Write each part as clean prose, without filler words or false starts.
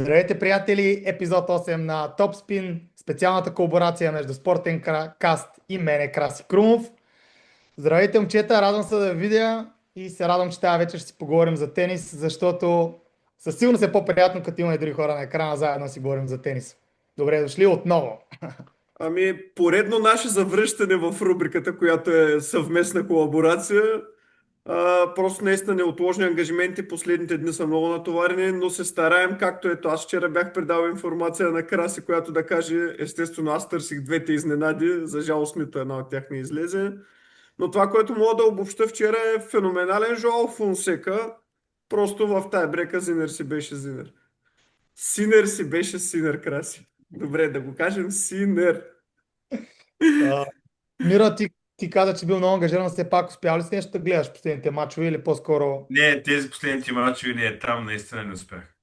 Здравейте, приятели! Епизод 8 на Топ Спин, специалната колаборация между Спортен Каст и мене, Краси Крумов. Здравейте, момчета! Радвам се да ви видя и се радвам, че тази вечер ще си поговорим за тенис, защото със сигурност е по-приятно, като има и други хора на екрана, заедно си говорим за тенис. Добре дошли отново! Поредно наше завръщане в рубриката, която е съвместна колаборация. Просто наистина неотложни ангажименти. Последните дни са много натоварени, но се стараем, както ето аз вчера бях предал информация на Краси, която да каже, естествено аз търсих двете изненади, за жалост нито една от тях не излезе. Но това, което мога да обобща вчера е феноменален Жоал Фонсека. Просто в тая брека Зинер си беше Зинер. Синер си беше Синер, Краси. Добре, да го кажем Синер. А, Мира, ти каза, че бил много ангажиран, все пак успял ли си нещо да гледаш последните мачове или по-скоро... Не, тези последните мачове не, там наистина не успях.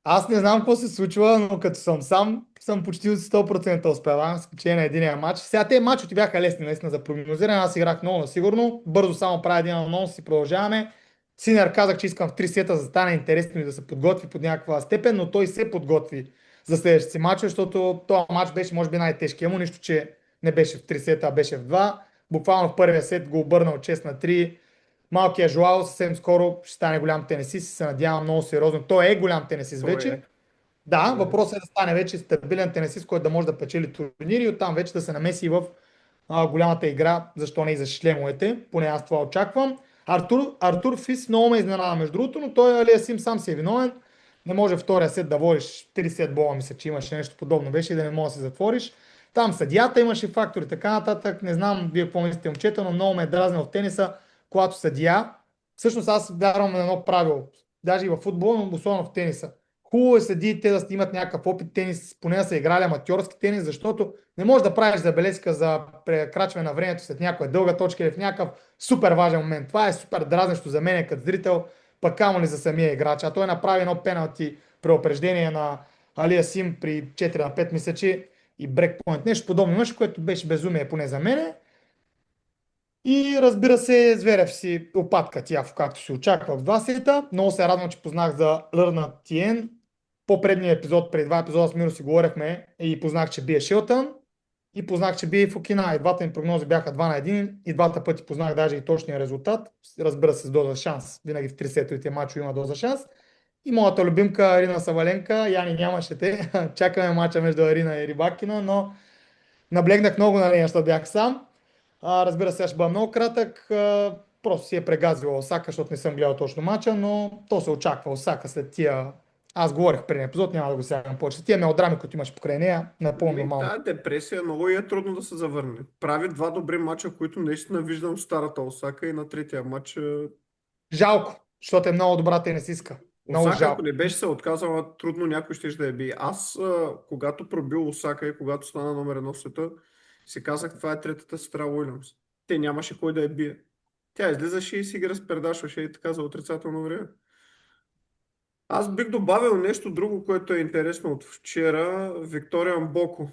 Аз не знам какво се случва, но като съм сам, съм почти 100% успявам, с изключение на единия матч. Сега тези мачове бяха лесни наистина за прогнозиране, аз играх много сигурно, бързо само правя един анонс и продължаваме. Синер казах, че искам в 3 сета за да стане интересно и да се подготви под някаква степен, но той се подготви за следващите си мачове, защото този матч беше може би най-тежкият му, нищо, че не беше в 3 сета, а беше в 2. Буквално в първия сет го обърна от 6 на 3. Малкият Жоао съвсем скоро ще стане голям тенисист и се надявам много сериозно. Той е голям тенисист Той вече. е. Да, Той е. въпросът е да стане вече стабилен тенисист, който да може да печели турнири и оттам вече да се намеси в голямата игра, защо не и за шлемовете, поне аз това очаквам. Артур Фис много ме изненада между другото, но той Алиасим сам си е виновен. Не може втория сет да водиш 3 сет бола, мисля, че имаше нещо подобно беше и да не можеш да се затвориш. Там съдията имаше фактори, така нататък. Не знам вие какво мислите, момчета, но много ме е дразнил в тениса, когато съдия. Всъщност аз вярвам на едно правило, даже и в футбола, но особено в тениса. Хубаво е съдиите да имат някакъв опит тенис, поне да са играли аматьорски тенис, защото не можеш да правиш забележка за прекрачване на времето след някоя дълга точка или в някакъв супер важен момент. Това е супер дразнещо за мен като зрител, пък камо ли за самия играч. А той направи едно пеналти преупреждение на Алия Сим при 4 на 5, мисля, че и брекпоинт. Нещо подобно имаше, което беше безумие поне за мене. И разбира се, Зверев си опатка тя, както се очаква в два сета. Много се радвам, че познах за Лърна Тиен. По-предния епизод, преди два епизода с Миро си говорихме и познах, че бие Шилтън и познах, че бие Фукина. И двата ми прогнози бяха 2 на 1 и двата пъти познах даже и точния резултат. Разбира се, с доза шанс. Винаги в 3 сетовите мачо има доза шанс. И моята любимка Арина Саваленка, Яни нямаше те. Чакаме мача между Арина и Рибакина, но наблегнах много на нея, защото бях сам. Разбира се, аз ще бъда много кратък. Просто си е прегазила Осака, защото не съм гледал точно мача, но то се очаква Осака след тия... Аз говорих преди епизод, няма да го сягам повече. Тия мелодрами, които имаш покрай нея, напълно нормално. Тая депресия много и е трудно да се завърне. Прави два добри мача, които наистина виждам в старата Осака и на третия матч. Жалко, защото е много добра тенисистка. Много Осака, ако жалко. не беше се отказала, трудно някой ще да я бие. Аз, когато пробил Осака и когато стана номер едно в света, си казах, това е третата сестра Уилямс. Те нямаше кой да я бие. Тя излизаше и си ги разпердашваше и така за отрицателно време. Аз бих добавил нещо друго, което е интересно от вчера. Виктория Мбоко.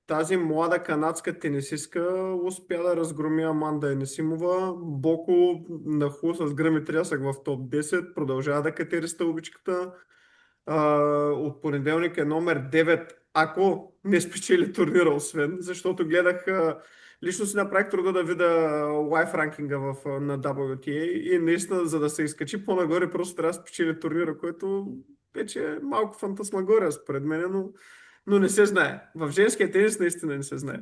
Тази млада канадска тенисистка успя да разгроми Аманда Енесимова. Боко нахлу с гръм и трясък в топ 10. Продължава да катери стълбичката. От понеделник е номер 9, ако не спечели турнира, освен, защото гледах, лично си направих труда да видя лайф ранкинга на WTA и наистина, за да се изкачи по-нагоре, просто трябва да спечели турнира, което вече е малко фантасмагория според мен, но не се знае. В женския тенис наистина не се знае.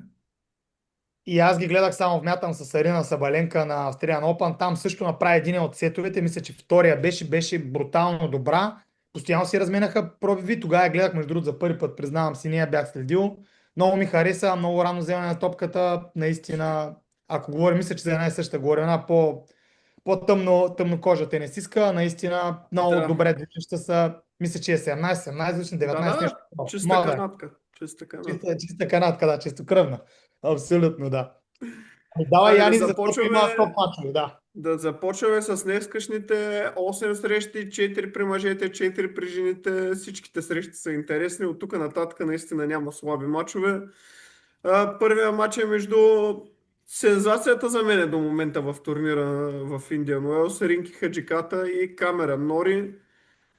И аз ги гледах само вмятам с Арина Сабаленка на Australian Open. Там също направи един от сетовете. Мисля, че втория беше брутално добра. Постоянно си разменяха пробиви. Тогава я гледах, между другото, за първи път, признавам си, не я бях следил. Много ми хареса, много рано вземане на топката. Наистина, ако говоря, мисля, че за една и съща говоря, една по-тъмнокожа тенисистка. Наистина, много Да, добре движеща са. Мисля, че е 17, 17, да, 19, нещо. да, чиста Млада е. канадка. Чиста канадка. Чиста канадка, да, чистокръвна. Абсолютно, да. Ами давай, Айде да Яни, защото започваме. има топ мачове, да. Да започваме с днескашните 8 срещи, 4 при мъжете, 4 при жените. Всичките срещи са интересни. От тук нататък наистина няма слаби мачове. Първият матч е между сензацията за мен до момента в турнира в Индиан Уелс, Ринки Хаджиката и Камера Нори.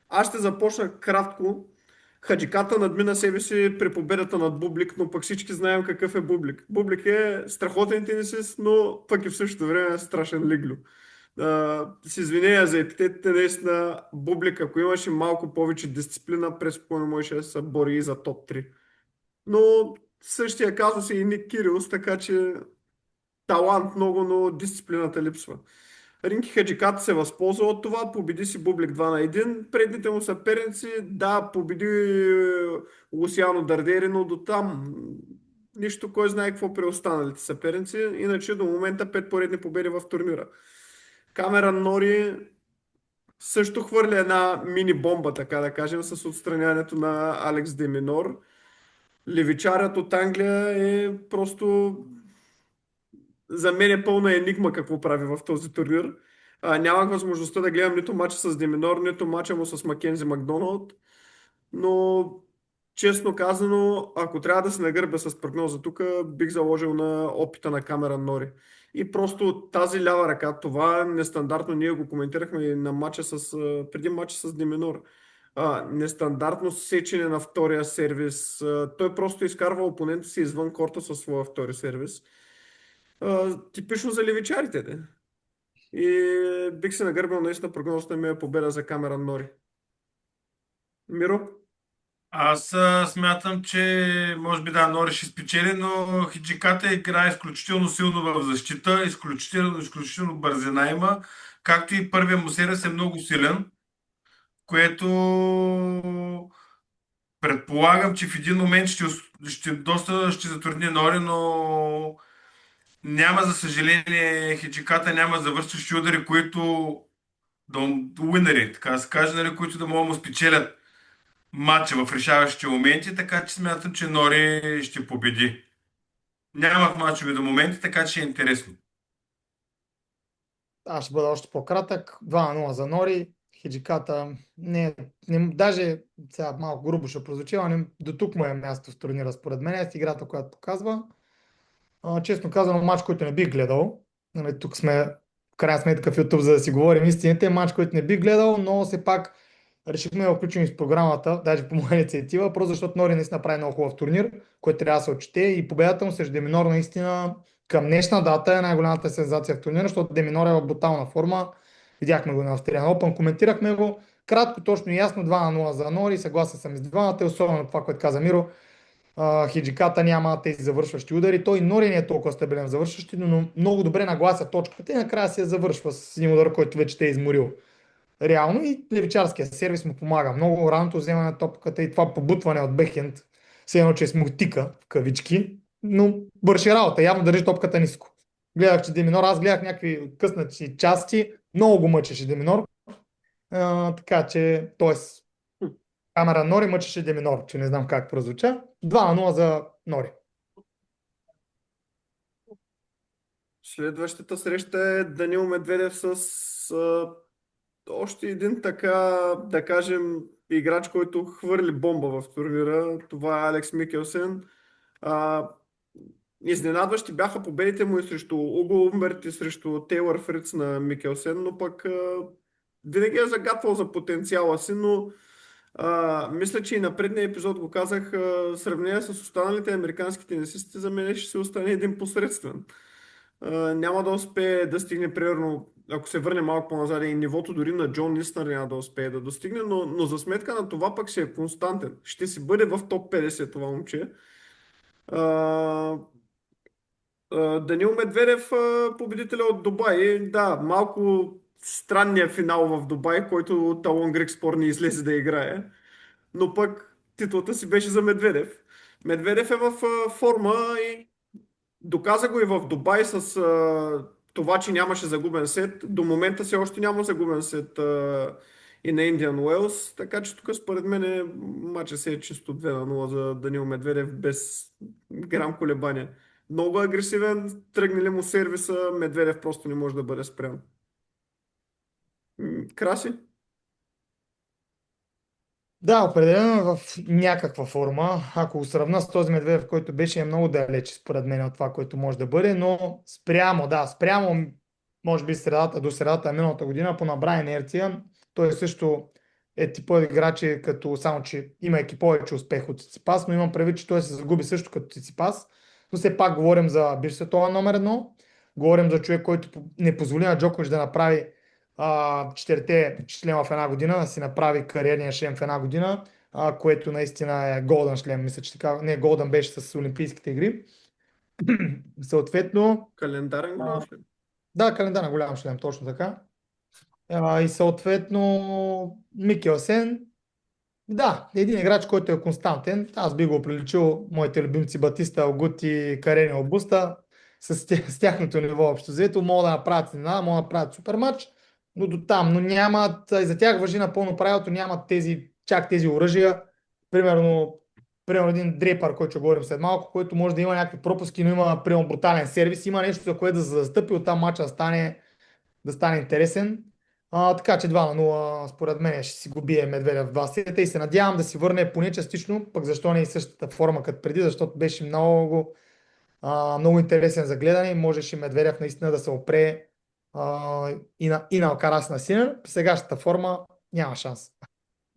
Аз ще започна кратко, Хаджиката надмина себе си при победата над Бублик, но пък всички знаем какъв е Бублик. Бублик е страхотен тенисист, но пък и в същото време е страшен лиглю. С извинения за епитетите, наистина Бублик, ако имаше малко повече дисциплина, преспокойно можеше да се бори и за топ 3. Но същия казус е и Ник Кирилс, така че талант много, но дисциплината липсва. Ринки Хаджиката се възползва от това, победи си Бублик 2 на 1. Предните му съперници, да, победи Лусиано Дардери, но до там нищо кой знае какво при останалите съперници. Иначе до момента 5 поредни победи в турнира. Камеран Нори също хвърля една мини бомба, така да кажем, с отстраняването на Алекс Деминор. Левичарят от Англия е просто за мен е пълна енигма какво прави в този турнир. Нямах възможността да гледам нито мача с Деминор, нито мача му с Макензи Макдоналд, но честно казано, ако трябва да се нагърбя с прогноза тук, бих заложил на опита на Камеран Нори. И просто тази лява ръка, това нестандартно, ние го коментирахме и на матча преди матча с Деминор. Нестандартно сечене на втория сервис. Той просто изкарва опонента си извън корта със своя втори сервис. Типично за левичарите, де. И бих се нагърбил наистина прогнозата ми е победа за Камеран Нори. Миро? Аз смятам, че може би да, Нори ще спечели, но Хиджиката играе изключително силно в защита, изключително бързина има, както и първия му сервис е много силен, което предполагам, че в един момент доста ще затрудни Нори, но няма, за съжаление, Хиджиката няма завършващи удари, които да уинери, така да се каже, нали, които да могат да му спечелят матча в решаващите моменти, така че смятам, че Нори ще победи. Нямах мачове до момента, така че е интересно. Аз ще бъда още по-кратък. 2-0 за Нори. Хиджиката даже сега малко грубо ще прозвучи, но до тук му е място в турнира според мен. Е играта, която показва. Честно казано, матч, който не бих гледал. Нали, тук сме в крайна сметка в YouTube, за да си говорим истините. Матч, който не бих гледал, но все пак решихме да го включим из програмата, даже по моя инициатива, просто защото Нори наистина прави много хубав турнир, който трябва да се отчете, и победата му срещу Деминор наистина към днешна дата е най-голямата сензация в турнира, защото Деминор е в брутална форма. Видяхме го на Австралиан Open, коментирахме го. Кратко, точно и ясно, 2-0 за Нори, съгласен съм с двамата, особено това, което каза Миро. Хиджиката няма тези завършващи удари. Той Нори не е толкова стабилен в завършващи, но много добре наглася точката и накрая се я завършва с един удар, който вече те е изморил. Реално и левичарския сервис му помага. Много раното вземане на топката и това побутване от бекхенд, все едно, че е смутика, в кавички, но върши работа. Явно държи топката ниско. Гледах, че Деминор, аз гледах някакви къснати части, много го мъчеше Деминор. Така че, т.е. Камеран Нори мъчеше Деминор, че не знам как прозвуча. 2-0 за Нори. Следващата среща е Данил Медведев с още един така, да кажем, играч, който хвърли бомба в турнира. Това е Алекс Микелсен. Изненадващи бяха победите му и срещу Уго Умберт и срещу Тейлър Фриц на Микелсен, но пък винаги е загатвал за потенциала си, но мисля, че и на предния епизод го казах, сравнение с останалите американски тенисисти, за мен ще се остане един посредствен. Няма да успее да стигне, примерно, ако се върне малко по-назад, и нивото дори на Джон Лиснър няма да успее да достигне, но за сметка на това пък ще е константен. Ще си бъде в топ 50 това момче. Данил Медведев, победителя от Дубай. Да, малко странният финал в Дубай, който Талон Грек спор не излезе да играе. Но пък титлата си беше за Медведев. Медведев е в форма и доказа го и в Дубай с това, че нямаше загубен сет. До момента все още няма загубен сет и на Индиан Уелс. Така че тук според мен матчът се е чисто 2-0 за Данил Медведев без грам колебания. Много агресивен, тръгне ли му сервиса, Медведев просто не може да бъде спрян. Краси? Да, определено е в някаква форма. Ако го сравна с този Медведев, който беше, е много далеч според мен от това, което може да бъде, но спрямо, може би до средата на миналата година, по набра инерция, той също е типа играчи, като само, че имайки повече успех от Циципас, но имам предвид, че той се загуби също като Циципас. Но все пак говорим за бивш световен номер едно. Говорим за човек, който не позволи на Джокович да направи четирите шлема в една година, да си направи кариерния шлем в една година, което наистина е голден шлем, мисля, че така. Не, голден беше с Олимпийските игри. Съответно, Календарен голям шлем. да, календар на голям шлем, точно така. И съответно Микелсен, да, един играч, който е константен. Аз би го приличил моите любимци Батиста, Огут и Карени Обуста с тяхното ниво общо взето. Могат да направят изненада, могат да направят супер матч, но до там. Но нямат, и за тях въжи напълно правилото, нямат чак тези оръжия. Примерно един дрепър, който ще говорим след малко, който може да има някакви пропуски, но има примерно брутален сервис, има нещо, за което да се застъпи, оттам матча да стане интересен. Така че 2-0 според мен ще си го бие Медведев в два сета и се надявам да си върне поне частично, пък защо не и същата форма като преди, защото беше много интересен за гледане и можеше Медведев наистина да се опре и на Алкарас на Синер. При сегашната форма няма шанс.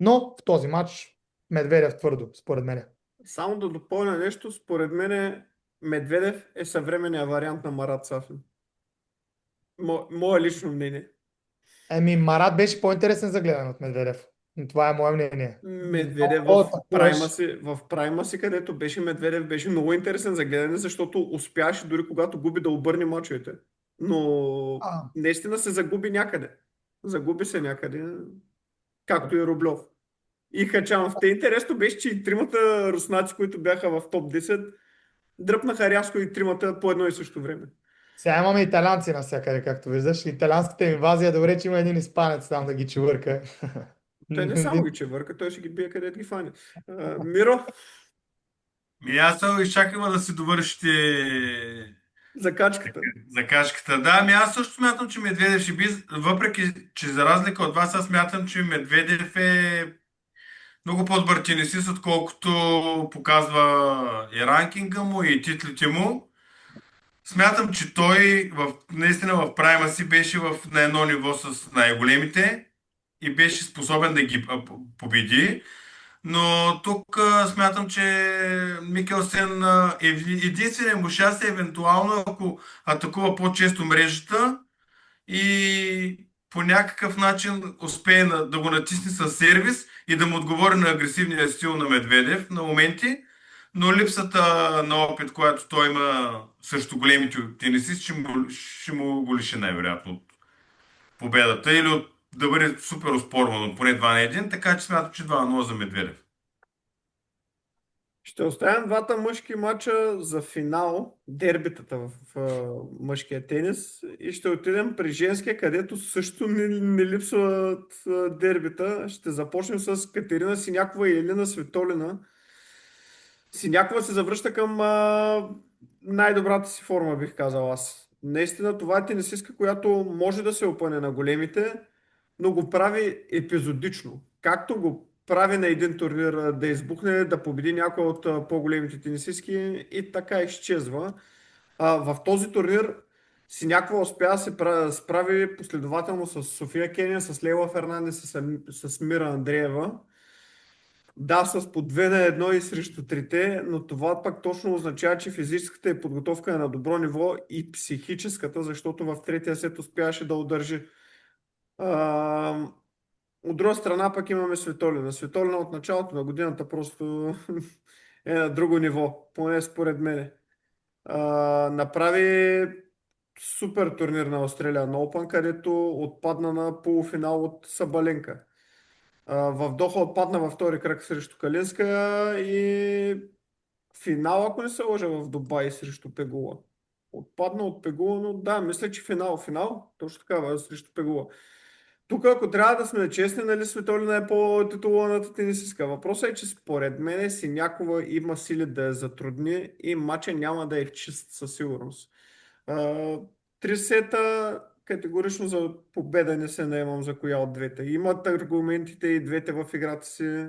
Но в този матч Медведев твърдо, според мен. Само да допълня нещо, според мен Медведев е съвременният вариант на Марат Сафин. Мое лично мнение. Марат беше по-интересен за гледане от Медведев. Това е мое мнение. Медведев в прайма си, където беше Медведев, беше много интересен за гледане, защото успяваше дори когато губи да обърне мачовете. Но наистина се загуби някъде. Загуби се някъде, както и Рублев. И Хачанов. Те интересно беше, че и тримата руснаци, които бяха в топ 10, дръпнаха рязко и тримата по едно и също време. Сега имаме италянци навсякъде, както виждаш. Италянската инвазия, добре, че има един испанец там да ги чувърка. Той не само ги чевърка, той ще ги бие където ги фане. Миро, Аз само изчакам да си довършите закачката. закачката. Да, аз също смятам, че Медведев ще би, въпреки, че за разлика от вас, аз смятам, че Медведев е много по-добър тенисист, отколкото показва и ранкинга му, и титлите му. Смятам, че той наистина в прайма си беше на едно ниво с най-големите и беше способен да ги победи. Но тук смятам, че Микелсен единственият му шанс е евентуално, ако атакува по-често мрежата и по някакъв начин успее да го натисне с сервис и да му отговори на агресивния стил на Медведев на моменти, но липсата на опит, която той има срещу големите тенисисти, ще му го лиши най-вероятно от победата или да бъде супер оспорвано поне 2 на 1, така че смятам, че 2-0 за Медведев. Ще оставим двата мъжки матча за финал, дербитата в мъжкия тенис и ще отидем при женския, където също не липсват дербита. Ще започнем с Катерина Синякова и Елина Светолина. Синякова се завръща към най-добрата си форма, бих казал аз. Наистина това е тенисистка, която може да се опъне на големите, но го прави епизодично. Както го прави на един турнир да избухне, да победи някой от по-големите тенисистки и така изчезва. В този турнир Синякова успя да се справи последователно с София Кения, с Лейла Фернандес, с Мира Андреева. Да, с по 2 на 1 и срещу трите, но това пък точно означава, че физическата подготовка е на добро ниво и психическата, защото в третия сет успяваше да удържи. От друга страна пък имаме Светолина. Светолина от началото на годината просто е на друго ниво, поне според мене. Направи супер турнир на Australian Open, където отпадна на полуфинал от Сабаленка. В Доха отпадна във втори кръг срещу Калинска и финал, ако не се лъжа, в Дубай срещу Пегула. Отпадна от Пегула, но да, мисля, че финал, точно така, срещу Пегула. Тук, ако трябва да сме честни, нали, Светолина е по-титулованата тенисистка. Въпросът е, че според мен Синякова има сили да я затрудни и матча няма да е чист със сигурност. 3 сета категорично за победа не се наемам за коя от двете. Имат аргументите и двете в играта си.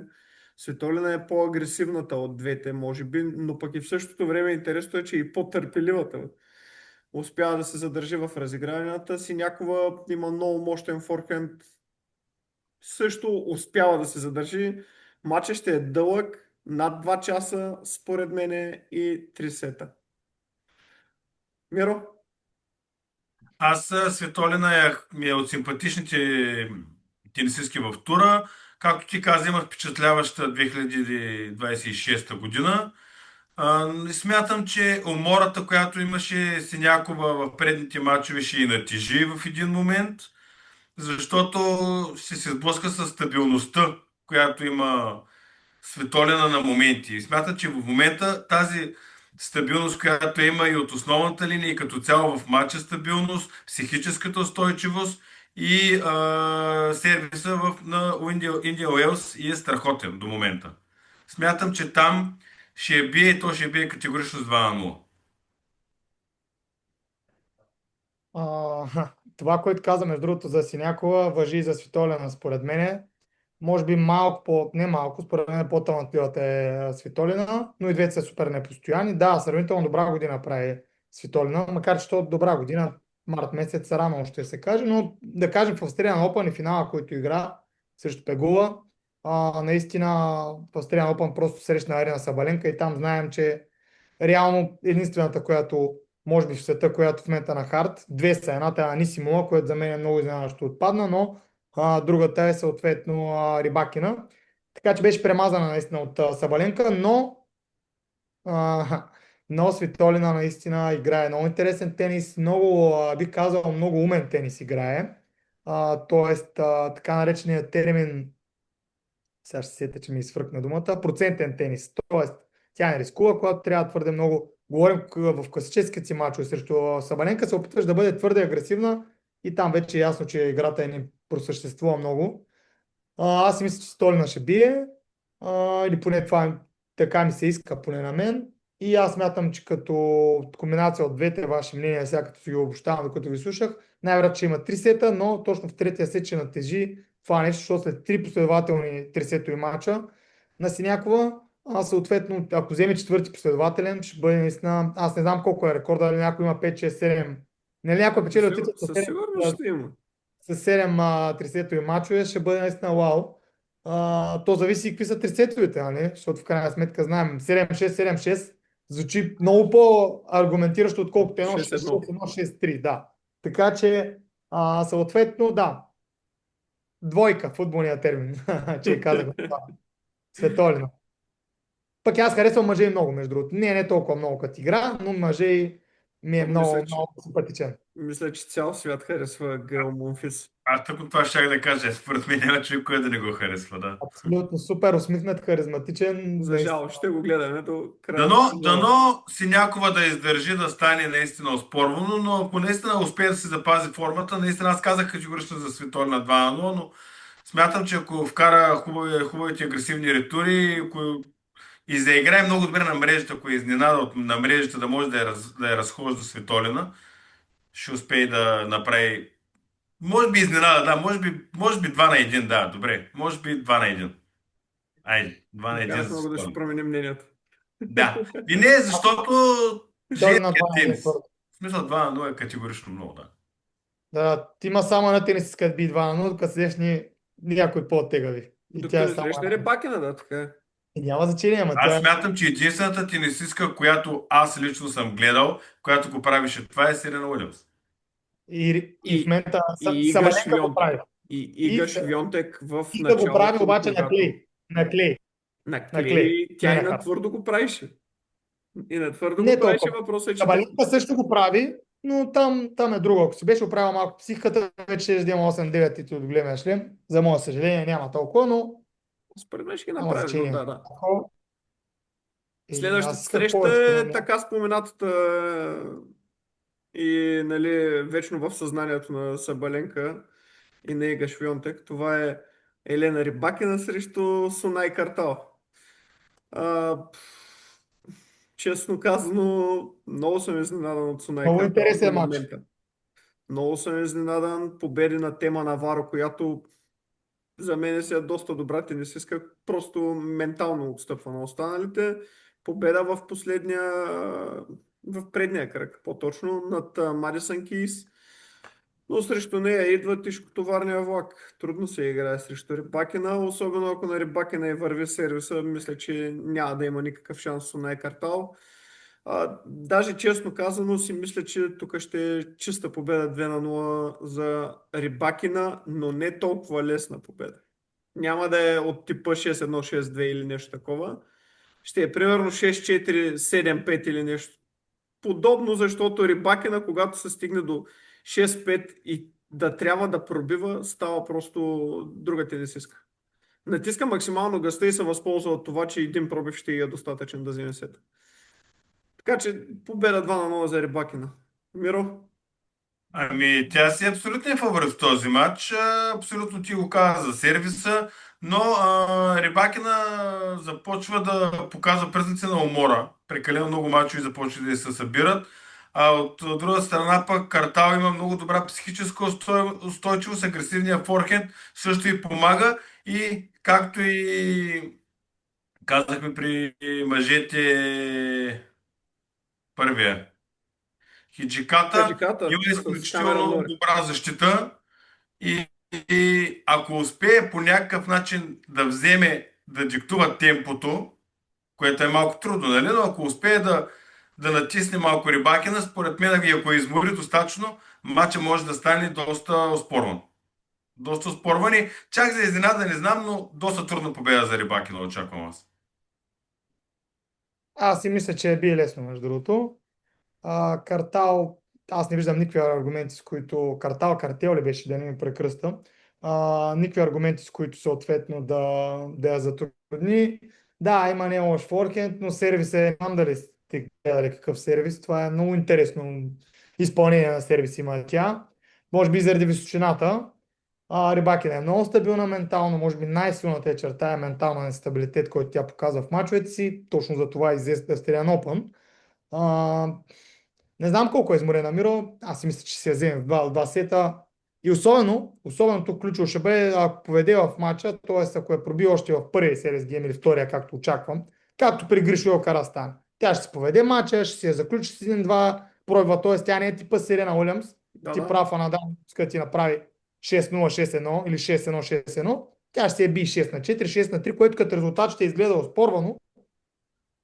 Светолина е по-агресивната от двете, може би, но пък и в същото време интересно е, че и по-търпеливата. Успява да се задържи в разиграванията си. Някова има много мощен форхенд. също успява да се задържи. Матчът ще е дълъг, над 2 часа, според мене, и 3 сета. Миро? Светолина ми е от симпатичните тенисистки в тура. Както ти каза, има впечатляваща 2026 година. Смятам, че умората, която имаше Синякова в предните матчове, ще и натежи в един момент, защото ще се сблъска с стабилността, която има Светолина на моменти. И смятам, че в момента тази стабилност, която има и от основната линия, и като цяло в матча стабилност, психическата устойчивост и сервиса на Индия Уелс и е страхотен до момента. Смятам, че там ще бие и то ще бие категорично с 2-0. Това, което каза между другото за Синякова, въжи и за Свитолина, според мен. Може би малко не малко, според мен по-талантливата е Свитолина, но и двете са супер непостоянни. Да, сравнително добра година прави Свитолина, макар че то добра година, март месец рано още се каже, но да кажем в Australian Open и финала, който игра срещу Пегула, наистина в Australian Open просто срещна Арина Сабаленка и там знаем, че реално единствената, която може би в света, която в момента на хард, две са. Едната е Анисимова, което за мен е много изненадващо отпадна, но другата е съответно Рибакина. Така че беше премазана наистина от Сабаленка, а, но Свитолина наистина играе много интересен тенис, много, бих казал, много умен тенис играе. Тоест, така нареченият термин, сега ще се сетя, че ми изфръкна думата, процентен тенис. Тоест, тя не рискува, когато трябва твърде много. Говорим в класическите си мачове срещу Сабаленка, се опитваш да бъде твърде агресивна и там вече е ясно, че играта не просъществува много. Аз си мисля, че Столина ще бие, или поне това така ми се иска, поне на мен. И аз мятам, че като комбинация от двете ваши мнения, сега като си ги обобщавам, докато ви слушах, най-вероятно ще има 3 сета, но точно в третия сет ще натежи това нещо, защото след 3 последователни 3-сетови мача на Синякова, съответно, ако вземе четвърти последователен, ще бъде наистина, аз не знам колко е рекорда, дали някой има 5, 6, 7, нали някой печели от титлата Със сигурност ще има. с 7 трисетови мачове, ще бъде наистина вау. То зависи и какви са трисетовите, нали? Защото в крайна сметка знаем 7-6, 7-6 звучи много по-аргументиращо, отколкото 1-6, 1-6-3, да. Така че, съответно, да. Двойка, футболния термин, че казах това. Светолина. Пък аз харесвам мъже и много, между другото. Не толкова много като игра, но мъже и ми е много, Мисля, че, много симпатичен. мисля, че цял свят харесва Гейл Монфис. Аз тук това щях да кажа. Според мен няма човек, който да не го харесва, да. Абсолютно супер, усмихнат, харизматичен. За жал, ще го гледаме до края. Дано Синякова да издържи да стане наистина оспорвано, но ако наистина успее да се запази формата, наистина аз казах категорично за Светолина 2-0, но смятам, че ако вкара хубавите агресивни ретури и заиграе много добре на мрежата, ако е изненада на мрежата да може да я разхожда Светолина, ще успее да направи. Може би изненада, да, може би 2 на 1, да, добре. Може би 2 на 1. Айде, 2 на 1 Как за много да ще Светолина. променим мнението. Да. И не, защото Той на женският 2 тенис. В смисъл 2 на 0 е категорично много, да. Да, ти има само на тенис искат би 2 на 0, като седеш някой по-тегави. И тя Докато е не само. срещне Рибакина, да, така е. И няма значение, ама тя Аз е. смятам, че единствената тенисистка, която аз лично съм гледал, която го правише това е Серена Уилямс. И в момента И Ига Сабаленка го Швионтек. прави. И Ига Швионтек в И да го прави началото, обаче на когато... клей. На клей. На На клей, клей. тя Не и на на хард. твърдо го правише. И на твърдо Не го правише, толкова. въпросът е, че... Сабаленка също го прави, но там е друго. Ако си беше оправил малко психиката, вече ще да има 8-9 титли от големия шлем. За мое съжаление няма толкова, но Според мен ще ги няма направи, но значение. да, да. Аз Следващата исках среща повече, е така споменатата и нали, вечно в съзнанието на Сабаленка и на Ига Швионтек. Това е Елена Рибакина срещу Сунай Картал. А, честно казано, много съм изненадан от Сунай много Картал до интересен матч. момента. Много съм изненадан. Победи на Тема Наваро, която за мен си е доста добра тенисистка, просто ментално отстъпва на останалите. Победа в предния кръг, по-точно над Мадисън Кейс. Но срещу нея идва тежкотоварния влак. Трудно се играе срещу Рибакина, особено ако на Рибакина и върви сервиса, мисля, че няма да има никакъв шанс на Картал. Даже честно казано си мисля, че тук ще е чиста победа 2-0 за Рибакина, но не толкова лесна победа. Няма да е от типа 6-1, 6-2 или нещо такова. Ще е примерно 6-4, 7-5 или нещо подобно, защото Рибакина, когато се стигне до 6-5 и да трябва да пробива, става просто друга тенисистка. Натиска максимално гъста и се възползва от това, че един пробив ще е достатъчен да вземе сета. Така че победа 2-0 за Рибакина. Миро? Ами, тя си е абсолютен фаворит в този матч. Абсолютно ти го каза за сервиса, но Рибакина започва да показва признаци на умора. Прекалено много мачове започва да се събират. А от друга страна пък Картал има много добра психическа устойчивост, агресивния форхенд също и помага и както и казахме при мъжете първия. Хиджиката Хаджиката има с Камерон изключително Нори. добра защита и, и ако успее по някакъв начин да вземе, да диктува темпото, което е малко трудно, нали? Но ако успее да натисне малко Рибакина, според мен, ако измори достатъчно, матча може да стане доста оспорван. Доста оспорван и чак за изненада не знам, но доста трудна победа за Рибакина очаквам аз. Аз си мисля, че би лесно, между другото. Картал, аз не виждам никакви аргументи, с които картел ли беше, да не ми прекръста. Никакви аргументи, с които съответно да я затрудни. Да, има не лош форхенд, но сервис не знам дали сте гледали какъв сервис. Това е много интересно изпълнение на сервис има тя. Може би заради височината. Рибакина е много стабилна ментално, може би най-силната черта е ментална нестабилитет, който тя показва в мачовете си. Точно за това излезе Australian Open. А, не знам колко е изморена Миро, аз си мисля, че се я вземе в два сета. И особено тук ключово ще бъде, ако поведе в матча, т.е. ако я проби още в първия сервис гейм или втория, както очаквам, както при Гришо Карастан. Тя ще се поведе матча, ще се я заключи с 1-2 пробива, т.е. тя не е типа Серена Уилямс, Да, ти да. прав Надал, иска да ти направи 6-0, 6-1 или 6-1, 6-1, тя ще се би 6-4, 6-3, което като резултат ще изгледа оспорвано,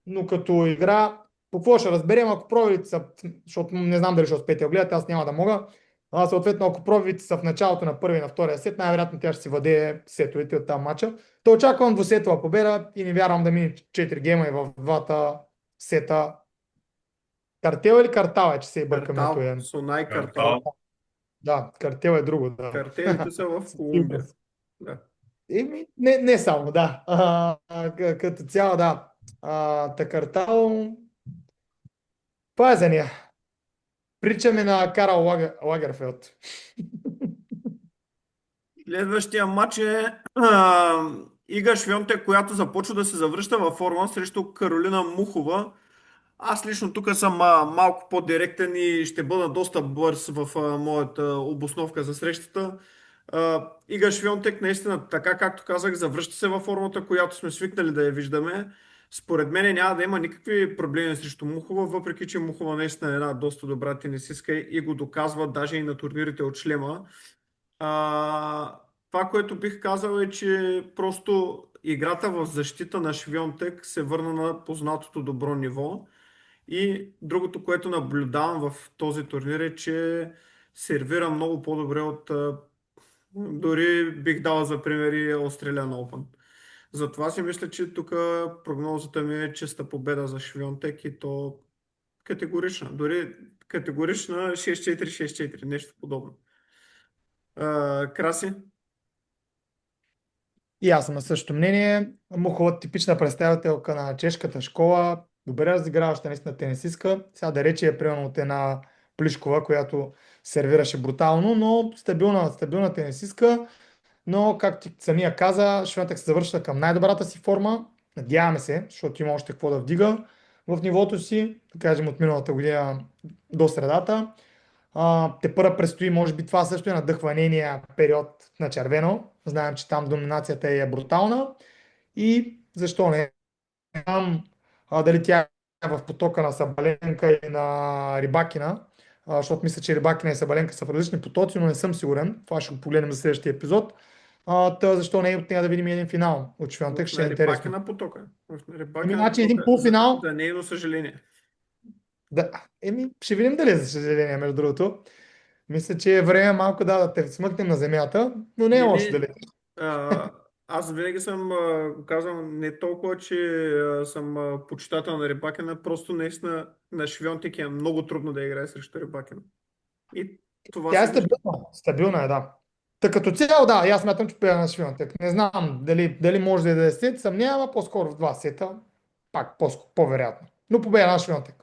но като игра, по какво ще разберем, ако пробивите са, защото не знам дали ще успеете да гледате, аз няма да мога. Съответно, ако пробивите са в началото на първи и на втория сет, най-вероятно тя ще си въде сетовете от тази матча. То очаквам двусетова победа и не вярвам да мине 4 гейма и в двата сета. Картел или картал е, че се и бъркаме Картал. Сунай Картал. Да, картел е друго, да. Картелите са в Колумбия. Да. Не само, да. Като цяло, да. Картал, това е за нея. Причаме на Карл Лагерфелд. Следващия матч е Ига Швионтек, която започва да се завръща във форма срещу Каролина Мухова. Аз лично тук съм малко по-директен и ще бъда доста бърз в моята обосновка за срещата. Ига Швионтек наистина, така както казах, завръща се във формата, която сме свикнали да я виждаме. Според мен няма да има никакви проблеми срещу Мухова, въпреки че Мухова наистина е една доста добра тенисистка и го доказва даже и на турнирите от шлема. Това, което бих казал е, че просто играта в защита на Швионтек се върна на познатото добро ниво. И другото, което наблюдавам в този турнир е, че сервира много по-добре от дори бих дал за пример и Australian Open. Затова си мисля, че тук прогнозата ми е чиста победа за Швионтек и то категорична. Дори категорична 6-4, 6-4, нещо подобно. Краси? И аз съм на същото мнение. Мухова типична представителка на чешката школа. Добре разиграваща наистина тенисистка. Сега да рече е примерно от една Плишкова, която сервираше брутално, но стабилна тенисистка. Но, както ти самия каза, Швентък се завършва към най-добрата си форма. Надяваме се, защото има още какво да вдига в нивото си, да кажем от миналата година до средата. Тепърва предстои, може би това също е надъхва нейния период на червено. Знаем, че там доминацията е брутална. И защо не знам дали тя е в потока на Сабаленка и на Рибакина. защото мисля, че Рибакина и Сабаленка са в различни потоци, но не съм сигурен. Това ще го погледнем за следващия епизод. Защо не от нея да видим един финал от Швионтек, ще е интересно. Рибакина потока. В Еми, Рибакина значи един потока. полуфинал. За нейно съжаление. Да, ще видим дали е за съжаление, между другото. Мисля, че е време малко да те смъкнем на земята, но не е лошо дали. Аз винаги съм го казвам не толкова, че съм почитател на Рибакина, просто наистина на Швионтек е много трудно да играе срещу Рибакина. И това Тя е се вижда. стабилна. Стабилна е, да. Та като цяло, да, и аз смятам, че пея на Швионтек. Не знам дали може да е 10 сет, съмнявам, по-скоро в 2 сета. Пак по-вероятно. Но победа на Швионтек.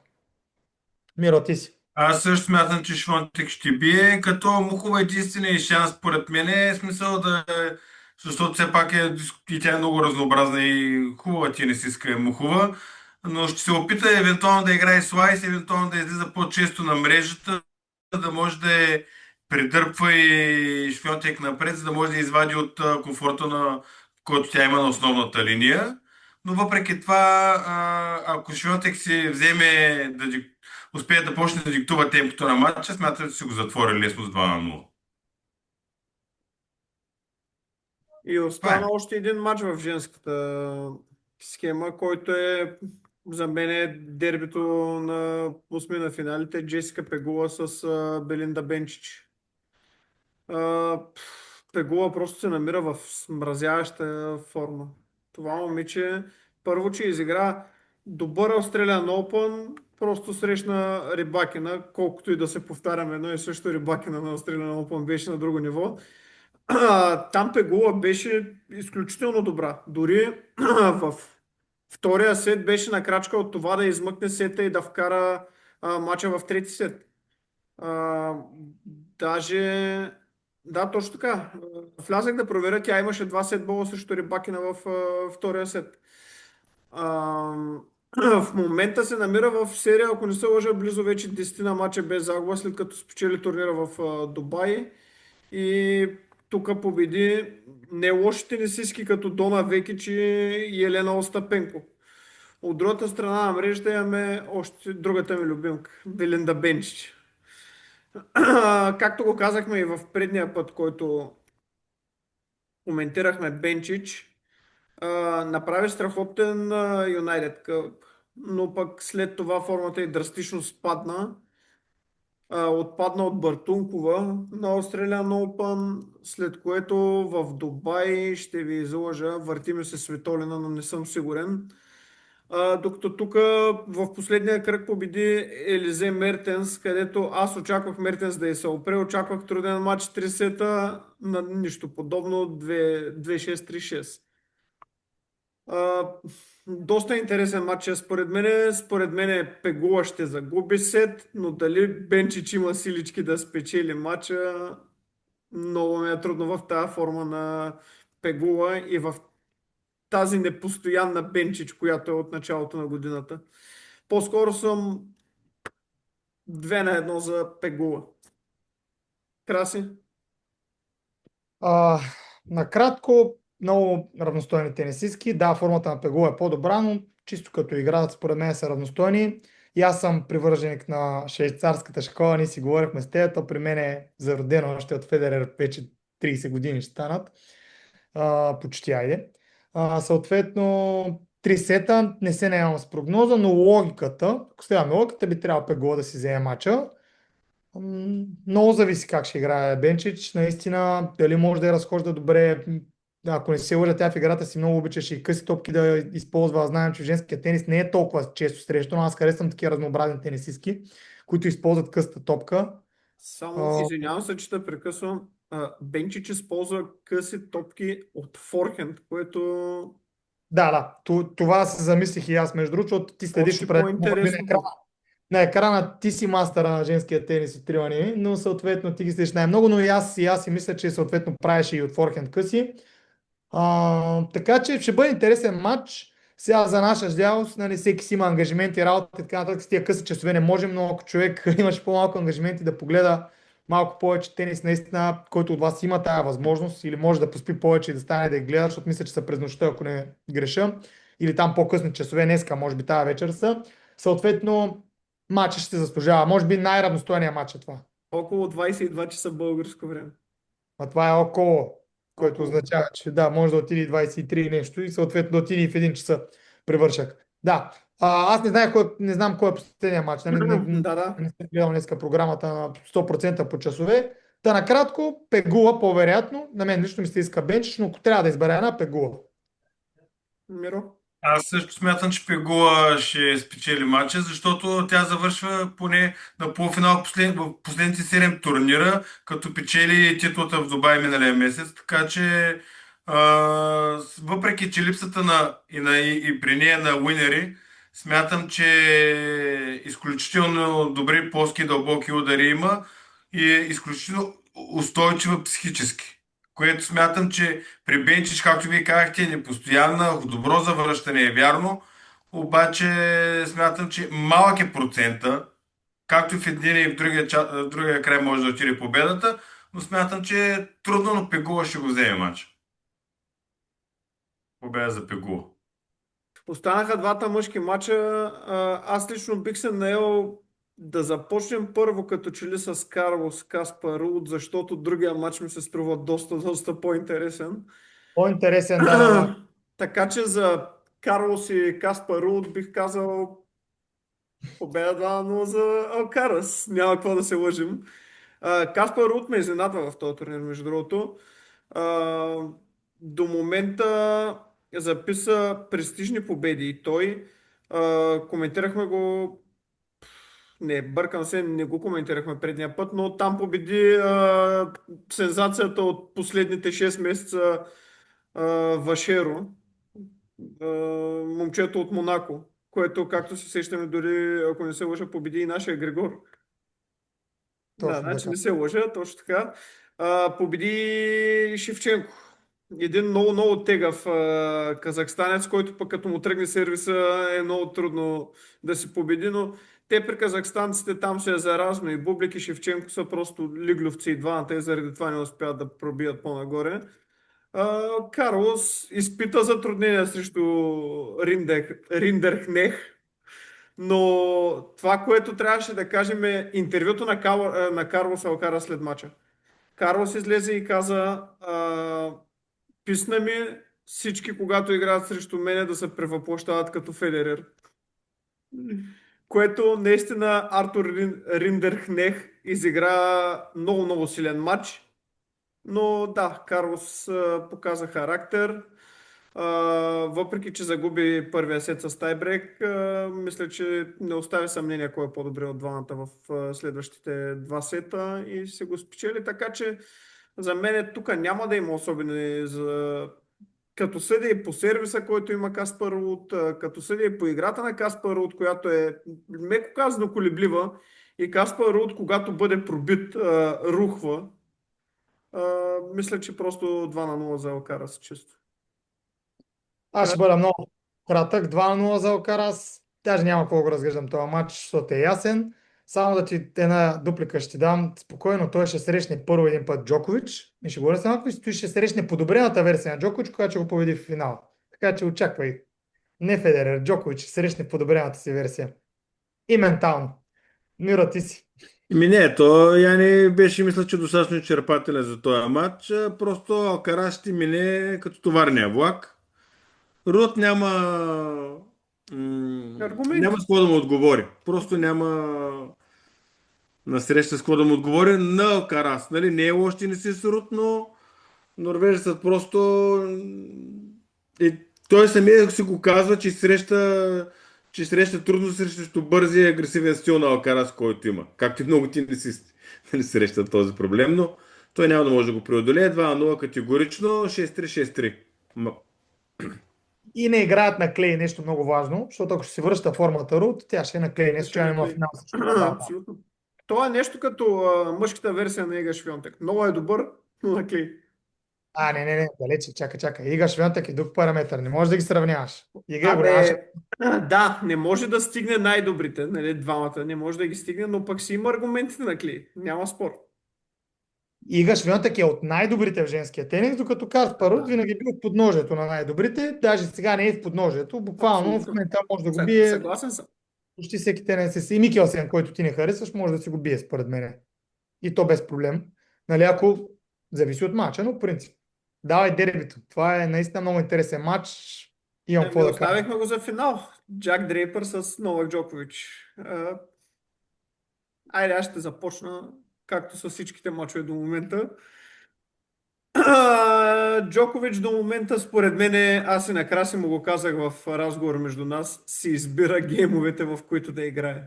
Миро, ти си. Аз също смятам, че Швонтек ще бие, като Мухова единствения шанс, според мен е смисъл да... Защото все пак и тя е много разнообразна и хубава тенисистка е Мухова, но ще се опита евентуално да играе слайс, евентуално да излиза по-често на мрежата, да може да придърпва и Швионтек напред, за да може да извади от комфорта, на който тя има на основната линия. Но въпреки това, ако Швионтек си вземе успее да почне да диктува темпото на матча, смятам, че си го затвори лесно с 2-0. И Това остана е. още един матч в женската схема, който е за мен е дербито на осмина финалите. Джесика Пегула с Белинда Бенчич. Пегула просто се намира в смразяваща форма. Това момиче първо, че изигра добър Australian Open, просто срещна Рибакина, колкото и да се повтаряме, едно и също Рибакина на Australian Open беше на друго ниво. Там Пегула беше изключително добра. Дори в втория сет беше на крачка от това да измъкне сета и да вкара мача в трети сет. А, даже... Да, точно така. Влязах да проверя, тя имаше 2 сетбола срещу Рибакина в втория сет. А, в момента се намира в серия, ако не се лъжа, близо вече 10 на мача без загуба, след като спечели турнира в Дубай. И тук победи не лошите тенисистки като Дона Векич и Елена Остапенко. От другата страна на мрежата имаме още другата ми любимка, Белинда Бенчич. Както го казахме и в предния път, който коментирахме Бенчич, направи страхотен Юнайтед Къп, но пък след това формата й драстично спадна. Отпадна от Бартункова на Australian Open, след което в Дубай, ще ви излъжа, върти ми се Светолина, но не съм сигурен. Докато тук в последния кръг победи Елизе Мертенс, където аз очаквах Мертенс да й се опре, очаквах труден матч 3 сета, на нищо подобно, 2-6-3-6. Доста интересен матч е според мен. Според мен Пегула ще загуби сет, но дали Бенчич има силички да спечели матча, много ми е трудно в тази форма на Пегула и в тази непостоянна Бенчич, която е от началото на годината. По-скоро съм 2-1 за Пегула. Краси? Накратко, много равностойни тенисистки. Да, формата на Пегула е по-добра, но чисто като играят, според мен са равностойни. И аз съм привърженик на швейцарската школа, ние си говорихме с теб, то при мен е зародено още от Федерер, вече 30 години ще станат. Почти айде. Съответно, 3 сета, не се наемам с прогноза, но логиката, ако следваме логиката, би трябвало Пегула да си вземе мача. Много зависи как ще играе Бенчич. Наистина, дали може да я разхожда добре. Ако не се лъжа, тя в играта си много обичаше и къси топки да използва. Знаем, че в женския тенис не е толкова често срещу, но аз харесвам такива разнообразни тенисистки, които използват късата топка. Само извинявам се, че те прекъсвам. Бенчич използва къси топки от форхенд, което Да. Това се замислих и аз, между другото, защото ти следиш още определено по-интересно. на екрана ти си мастъра на женския тенис от тривани, но съответно ти ги следиш най-много, но и аз си мисля, че съответно правиш и от форхенд къси. Така че ще бъде интересен матч. Сега за наша жалост, нали, всеки си има ангажименти, работа и така нататък. С тия къси часове не можем, но ако човек имаше по-малко ангажименти да погледа малко повече тенис, наистина, който от вас има тая възможност или може да поспи повече и да стане да я гледа, защото мисля, че са през нощта, ако не греша, или там по-късни часове, днеска, може би тази вечер са. Съответно, матчът ще се заслужава. Може би най-равностойният матч е това. Около 22 часа българско време. А това е около, което Около. означава, че да, може да отиде и 23 и нещо и съответно да отиде и в 1 часа превършък. Да, аз не, не знам кой е последният матч. Да, да. Не съм гледал днеска програмата на 100% по часове. Та накратко, Пегула по-вероятно. На мен лично ми се иска Бенчич, но ако трябва да избера една, Пегула. Миро? Аз също смятам, че Пегула ще спечели матча, защото тя завършва поне на полуфинал в последните 7 турнира, като печели титлата в Дубай миналия месец. Така че, а, въпреки че липсата и при нея на уинери, смятам, че изключително добри плоски дълбоки удари има и е изключително устойчива психически. Което смятам, че при Бенчич, както вие казахте, е непостоянна, добро завръщане е вярно, обаче смятам, че малък е процента, както и в един и в в другия край може да отиде победата, но смятам, че е трудно, но Пегула ще го вземе матч. Победа за Пегула. Останаха двата мъжки мача. Аз лично бих се наел да започнем първо като че ли с Карлос Каспар Руд, защото другия матч ми се струва доста по-интересен. По-интересен, да. Така че за Карлос и Каспар Руд бих казал победа 2-0 за Алкарас. Няма какво да се лъжим. Каспар Руд ме изненадва в този турнир, между другото. А, До момента записа престижни победи и той. Коментирахме го. Не, бъркам се, не го коментирахме предния път, но там победи сензацията от последните 6 месеца Вашеро, а, момчето от Монако, което, както се сещаме, дори ако не се лъжа, победи и нашия Григор. Да, Точно значи така. не се лъжа, точно така. Победи Шевченко. Един много тегав казахстанец, който пък като му тръгне сервиса е много трудно да се победи, но те при казахстанците там се е заразно и Бублик и Шевченко са просто лигловци и двамата и заради това не успяват да пробият по-нагоре. Карлос изпита затруднения срещу Риндерхнех, но това, което трябваше да кажем е интервюто на Карлос Алкара след мача. Карлос излезе и каза: писна ми всички, когато играят срещу мене, да се превъплощават като Федерер. Което наистина Артур Риндерхнех изигра много силен матч. Но да, Карлос показа характер. Въпреки, че загуби първия сет с тайбрек, мисля, че не остави съмнение кой е по-добре от двамата в следващите два сета и се го спечели. Така че за мен тук няма да има особени като съдя и по сервиса, който има Каспар Руд, като съдя и по играта на Каспар Руд, която е меко казано колеблива, и Каспар Руд, когато бъде пробит, рухва. Мисля, че просто 2-0 за Алкарас чисто. Аз ще бъда много кратък. 2-0 за Алкарас. Даже няма какво да го разглеждам този матч, защото е ясен. Само да ти една дуплика ще ти дам. Спокойно, той ще срещне първо един път Джокович. И ще говоря само, той ще срещне подобрената версия на Джокович, която ще го победи в финала. Така че очаквай. Не Федерер, Джокович ще срещне подобрената си версия. И ментално. Мира, ти си. Не, то я не беше, мисля, че достатъчно изчерпателен за този матч. Просто Алкарас ще мине като товарния влак. Рут няма... Аргумент. Няма с какво да му отговори. Просто няма насреща с какво да му отговори на Алкарас. Нали? Не е лош, че не си с Рут, но норвежецът просто... Той самия си го казва, че среща трудно срещу бързия и агресивен стил на Алкарас, който има. Както и много тенисисти нали, срещат този проблем, но той няма да може да го преодолее. 2-0 категорично, 6-3, 6-3. И не играят на клей, нещо много важно, защото ако ще си връща формата Рут, тя ще е на клей. Не случайно има финал с Абсолютно. Това е нещо като мъжката версия на Ига Швионтек. Много е добър, но на клей. Не, далече, чакай. Ига Швионтек е друг параметър, не можеш да ги сравняваш. Ига е голяма. Да, не може да стигне най-добрите, нали, двамата, не може да ги стигне, но пък си има аргументите на клей. Няма спор. Ига Швионтек е от най-добрите в женския тенис, докато Каспар Руд винаги е бил в подножието на най-добрите. Даже сега не е в подножието. Буквално в момента може да го бие. Съгласен съм. почти всеки тенис и Микелсен, който ти не харесваш, може да си го бие, според мен. И то без проблем. Нали, ако зависи от мача, но в принцип. Давай дербито. Това е наистина много интересен матч. Имам какво да кажа. Оставихме го за финал. Джак Дрейпър с Новак Джокович. Айде, аз ще започна, както с всичките мачове до момента. Джокович до момента, според мен, аз и накрая си му го казах в разговор между нас, си избира геймовете, в които да играе.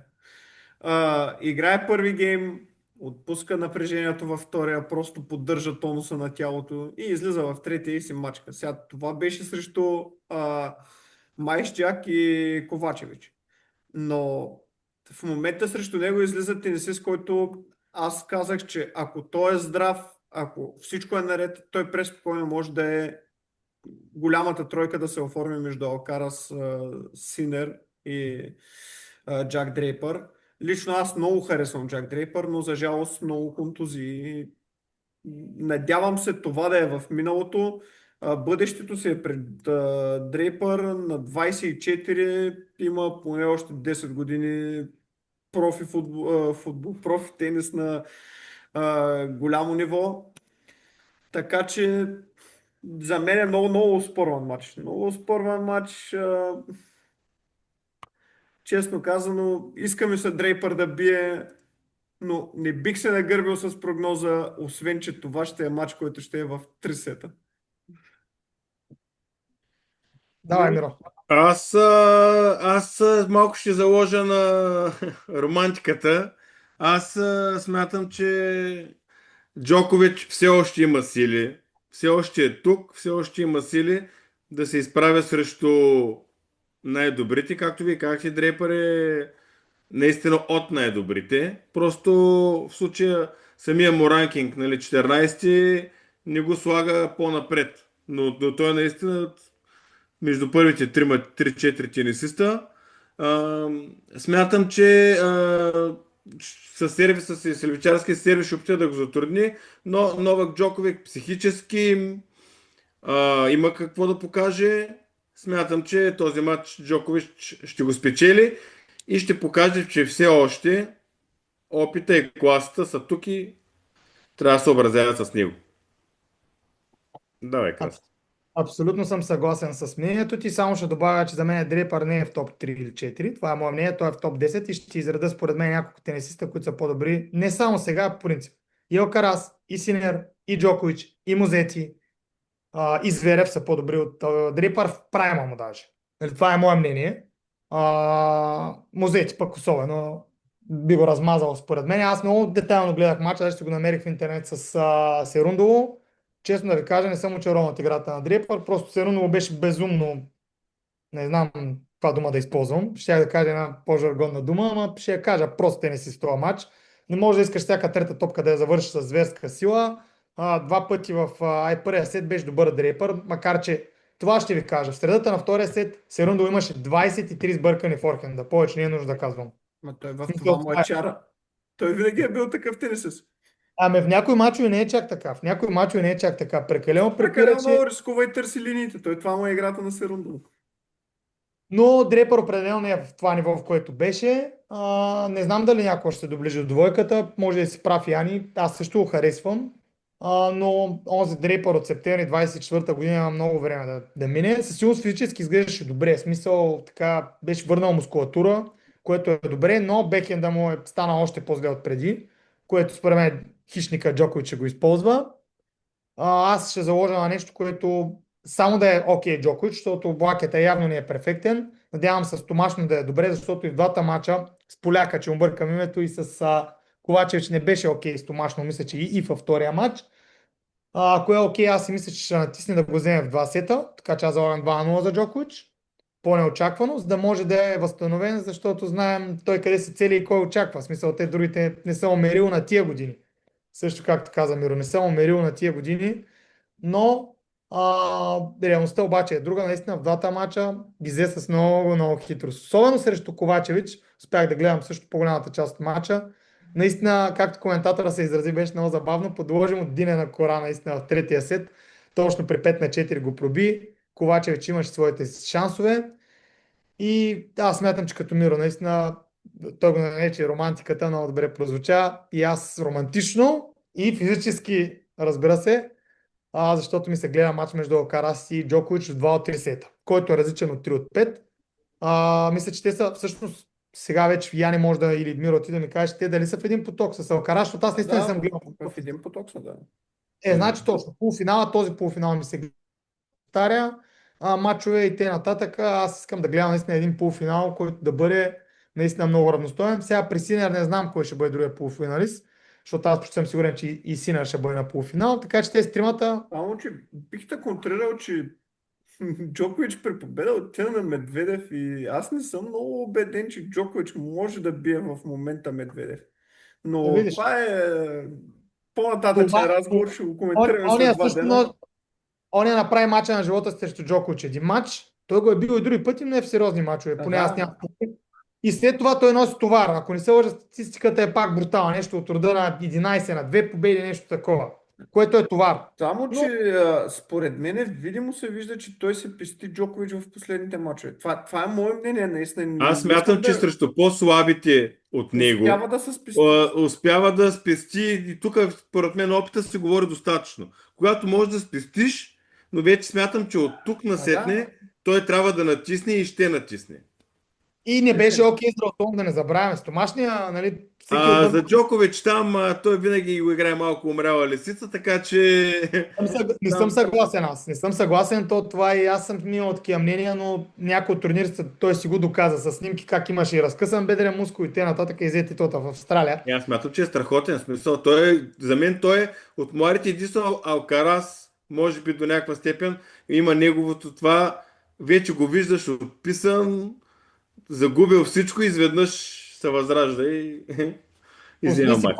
Играе първи гейм, отпуска напрежението във втория, просто поддържа тонуса на тялото и излиза в третия и си мачка. Сега това беше срещу Майсчак и Ковачевич. Но в момента срещу него излиза тенисист, който аз казах, че ако той е здрав, ако всичко е наред, той преспокойно може да е голямата тройка да се оформи между Алкарас, Синер и Джак Дрейпър. Лично аз много харесвам Джак Дрейпър, но за жалост много контузии. Надявам се това да е в миналото. Бъдещето си е пред Дрейпър на 24, има поне още 10 години профи футбол, профи тенис на голямо ниво. Така че за мен е много спорван матч. Много спорван матч. Честно казано, искаме се Дрейпър да бие, но не бих се нагърбил с прогноза, освен че това ще е матч, който ще е в 3 сета. Давай, Миро. Аз малко ще заложа на романтиката. Аз смятам, че Джокович все още има сили, все още е тук, все още има сили да се изправя срещу най-добрите. Както вие казахте, Дрейпър е наистина от най-добрите. Просто в случая самия му ранкинг, нали, 14 не го слага по-напред. Но той е наистина между първите 3-4 тенисиста. Смятам, че със сервиса си, сервичарския сервис ще опита да го затрудни, но Новак Джоковик психически има какво да покаже. Смятам, че този матч Джокович ще го спечели и ще покаже, че все още опита и класата са тук и трябва да се съобразяват с него. Давай, Красно. Абсолютно съм съгласен с мнението ти, само ще добавя, че за мен Дрейпър не е в топ 3 или 4. Това е мое мнение, той е в топ 10 и ще изреда според мен няколко тенисиста, които са по-добри. Не само сега, по принцип. И Алкарас, и Синер, и Джокович, и Музети, и Зверев са по-добри от Дрейпър в прайма му даже. Нали, това е мое мнение. Музети пък особено би го размазал според мен. Аз много детайлно гледах мача, даже ще го намерих в интернет с Серундово. Честно да ви кажа, не съм очарован от играта на Дрейпър, просто Серундово беше безумно, не знам каква дума да използвам, ще да кажа една по-жаргонна дума, ама ще я кажа просто тенис с този матч. Не може да искаш всяка трета топка да я завършиш с зверска сила. Два пъти в първия сет беше добър Дрейпър, макар че това ще ви кажа. В средата на втория сет Серундово имаше 23 сбъркани форхенда, повече не е нужно да казвам. Ма той в това му е чара. Той винаги е бил такъв тенисист. Ами в някои мачове не е чак така. В някои мачове не е чак така. Прекалено Прекалено че... много рискува и търси линиите. Той това му е играта на Серундово. Но Дрейпър определено не е в това ниво, в което беше. Не знам дали някой ще се доближи до двойката. Може да си прав, Яни. Аз също го харесвам. Но онзи Дрейпър от септември 24-та година има много време да мине. Със сигурност физически изглеждаше добре. В смисъл, така беше върнал мускулатура, което е добре, но бекенда му е станал още по-зле от преди, което според мен хищника Джокович ще го използва. Аз ще заложа на нещо, което само да е окей Джокович, защото Блакета явно не е перфектен. Надявам се с Томашно да е добре, защото и в двата мача с Поляка, че му бъркам името, и с Ковачевич не беше окей с Томашно, мисля, че и във втория матч. Ако е окей, аз си мисля, че ще натисне да го вземе в два сета, така че аз залагам 2-0 за Джокович. По-неочаквано, за да може да е възстановен, защото знаем той къде се цели и кой очаква. В смисъл, те другите не са умерил на тия години. Също както каза Миро, не съм умерил на тия години, но реалността обаче е друга. Наистина в двата мача ги взе с много хитрост. Особено срещу Ковачевич, успях да гледам също по-голямата част от мача. Наистина, както коментатора се изрази, беше много забавно. Подложим от Динена кора наистина в третия сет. Точно при 5-4 го проби. Ковачевич имаше своите шансове. И аз смятам, че като Миро, наистина, той го нарече романтиката, много добре прозвуча. И аз романтично и физически, разбира се, защото ми се гледа матч между Алкарас и Джокович в 2 от 3 сета, който е различен от 3 от 5. Мисля, че те са всъщност сега вече Яни може да или Миро ти да ми кажеш, те дали са в един поток с Алкарас, защото аз наистина не съм гледал. В един поток са, да. Значи точно, полуфинала, този полуфинал ми се повтаря, мачове и т.н. Аз искам да гледам наистина един полуфинал, който да бъде наистина много равностоен. Сега при Синер не знам кой ще бъде другия полуфиналист, защото аз почти съм сигурен, че и Синер ще бъде на полуфинал, така че тези тримата... Само, че бих те контрирал, че Джокович при победа отида на Медведев и аз не съм много убеден, че Джокович може да бие в момента Медведев. Да Но видиш. това е по-нататъчен разговор, ще го коментираме Оня след 2 също дена. Оня направи мача на живота си срещу Джокович един мач. Той го е бил и други пъти, но не в сериозни мачове. Поне аз Да. нямам. И след това той носи товар. Ако не се лъжа, статистиката е пак брутална. Нещо от рода на 11 на 2 победи, нещо такова. Което е товар. Само, че според мен видимо се вижда, че той се пести Джокович в последните мачове. Това е мое мнение, наистина. Аз смятам, че срещу по-слабите от него успява да се спести. успява да спести и тук според мен опита се говори достатъчно. Когато можеш да спестиш, но вече смятам, че от тук насетне той трябва да натисне и ще натисне. И не беше окей за Ротон, да не забравяме. Стомашния, нали, всеки За Джокович там той винаги го играе малко умряла лисица, така че... Не съм съгласен аз. Не съм съгласен, това и аз съм имал такива мнения, но някои от турнирите той си го доказа с снимки как имаше и разкъсан бедрен мускул и т.н. и взе титлата в Австралия. Аз смятам, че е страхотен смисъл. За мен той е от младите единствено Алкарас, може би до някаква степен, има неговото това, вече го виждаш отписан, загубил всичко, изведнъж се възражда и взема матч.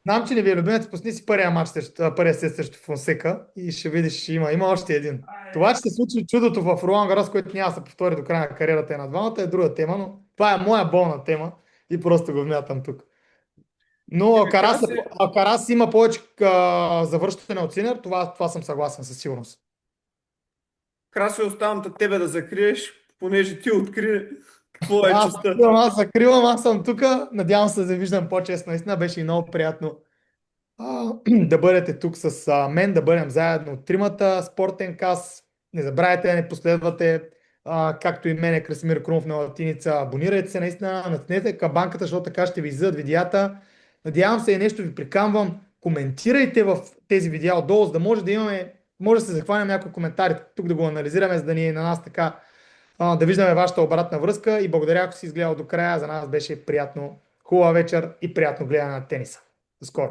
Знам, че не ви е любимец, пусни си първия сет срещу Фонсека и ще видиш, че има още един. Това, че се случи чудото в Ролан Гарос, което няма да се повтори до края на кариерата на двамата, е друга тема, но това е моя болна тема и просто го вмятам тук. Но Алкарас има повече завръщане от Синер, това съм съгласен със сигурност. Краси, оставам тебе да закриеш, понеже ти откри какво е честа. Аз закривам, аз съм тук. Надявам се да виждам по-често. Наистина беше и много приятно да бъдете тук с мен, да бъдем заедно от тримата. Спортен кас. Не забравяйте да не последвате, както и мене, Красимир Крумов на Латиница. Абонирайте се наистина, натиснете камбанката, защото така ще ви излизат видеята. Надявам се и нещо ви приканвам. Коментирайте в тези видеа отдолу, за да може да имаме, може да се захванем някои коментари, тук да го анализираме, за да ни е на нас така да виждаме вашата обратна връзка и благодаря, ако си изгледал до края. За нас беше приятно, хубава вечер и приятно гледане на тениса. До скоро!